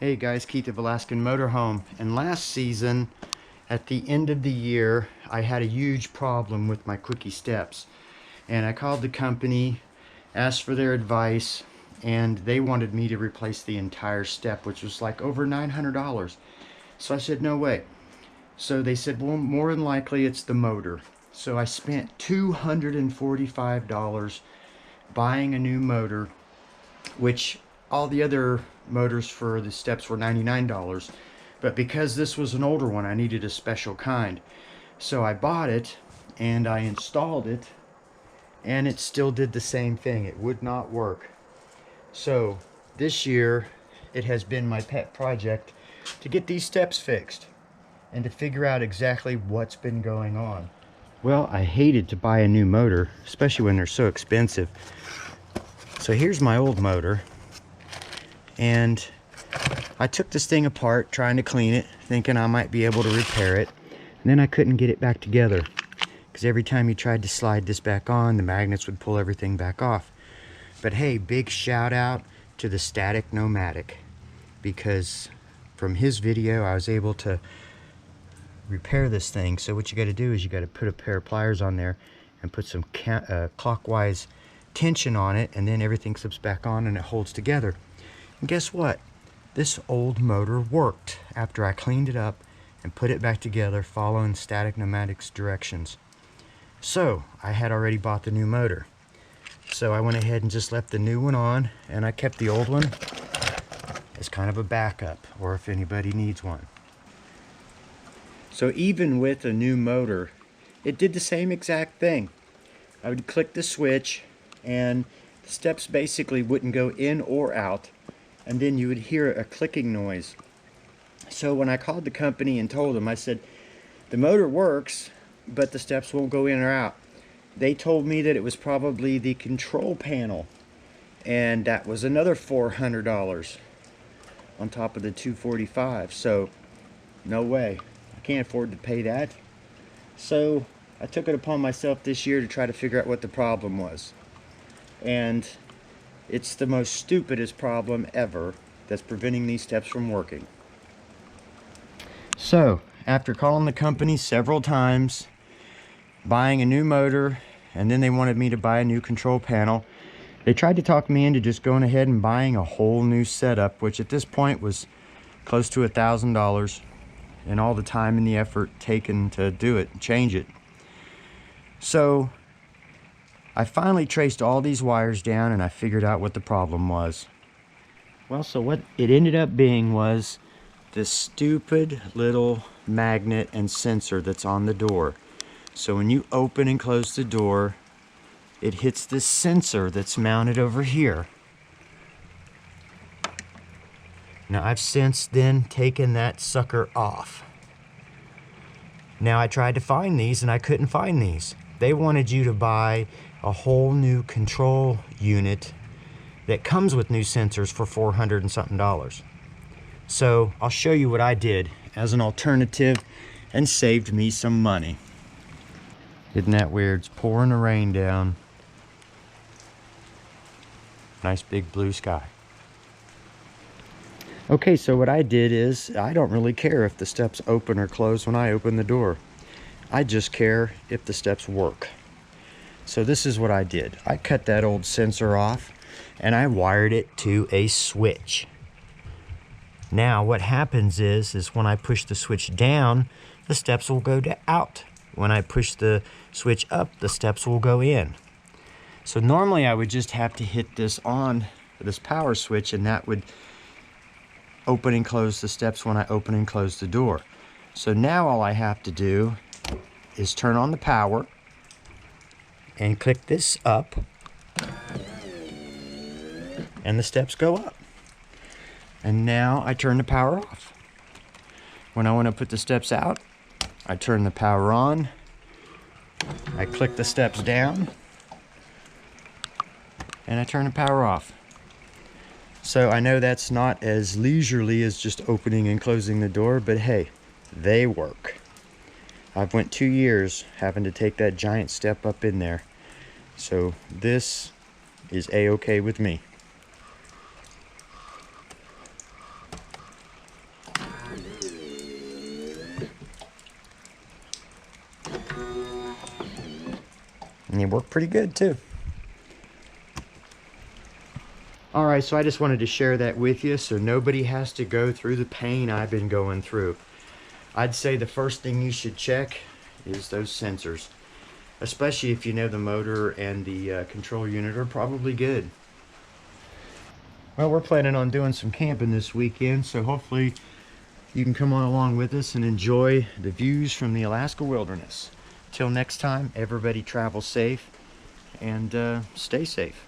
Hey guys, Keith of Alaskan Motorhome. And last season, at the end of the year, I had a huge problem with my Kwikee steps. And I called the company, asked for their advice, and they wanted me to replace the entire step, which was like over $900. So I said, no way. So they said, well, more than likely it's the motor. So I spent $245 buying a new motor, which all the other motors for the steps were $99, but because this was an older one, I needed a special kind. So I bought it and I installed it, and it still did the same thing. It would not work. So this year it has been my pet project to get these steps fixed and to figure out exactly what's been going on. Well, I hated to buy a new motor, especially when they're so expensive. So here's my old motor, and I took this thing apart trying to clean it, thinking I might be able to repair it, and then I couldn't get it back together because every time you tried to slide this back on, the magnets would pull everything back off. But hey, big shout out to the Static Nomadic, because from his video I was able to repair this thing. So what you got to do is you got to put a pair of pliers on there and put some clockwise tension on it, and then everything slips back on and it holds together. And guess what? This old motor worked after I cleaned it up and put it back together following Static Nomadic's directions. So I had already bought the new motor. So I went ahead and just left the new one on, and I kept the old one as kind of a backup, or if anybody needs one. So even with a new motor, it did the same exact thing. I would click the switch and the steps basically wouldn't go in or out, and then you would hear a clicking noise. So when I called the company and told them, I said, the motor works, but the steps won't go in or out. They told me that it was probably the control panel, and that was another $400 on top of the $245. So no way, I can't afford to pay that. So I took it upon myself this year to try to figure out what the problem was. And it's the most stupidest problem ever that's preventing these steps from working. So after calling the company several times, buying a new motor, and then they wanted me to buy a new control panel, they tried to talk me into just going ahead and buying a whole new setup, which at this point was close to $1,000, and all the time and the effort taken to do it and change it. So I finally traced all these wires down and I figured out what the problem was. Well, so what it ended up being was this stupid little magnet and sensor that's on the door. So when you open and close the door, it hits this sensor that's mounted over here. Now I've since then taken that sucker off. Now I tried to find these and I couldn't find these. They wanted you to buy a whole new control unit that comes with new sensors for $400 and something. So I'll show you what I did as an alternative and saved me some money. Isn't that weird? It's pouring the rain down. Nice big blue sky. Okay, so what I did is, I don't really care if the steps open or close when I open the door. I just care if the steps work. So this is what I did. I cut that old sensor off and I wired it to a switch. Now what happens is when I push the switch down, the steps will go out. When I push the switch up, the steps will go in. So normally I would just have to hit this on, this power switch, and that would open and close the steps when I open and close the door. So now all I have to do is turn on the power and click this up, and the steps go up. And now I turn the power off. When I want to put the steps out, I turn the power on, I click the steps down, and I turn the power off. So I know that's not as leisurely as just opening and closing the door, but hey, they work. I've went 2 years having to take that giant step up in there. So this is a-okay with me. And they work pretty good too. Alright, so I just wanted to share that with you so nobody has to go through the pain I've been going through. I'd say the first thing you should check is those sensors, especially if you know the motor and the control unit are probably good. Well, we're planning on doing some camping this weekend, so hopefully you can come on along with us and enjoy the views from the Alaska wilderness. Till next time, everybody travel safe and stay safe.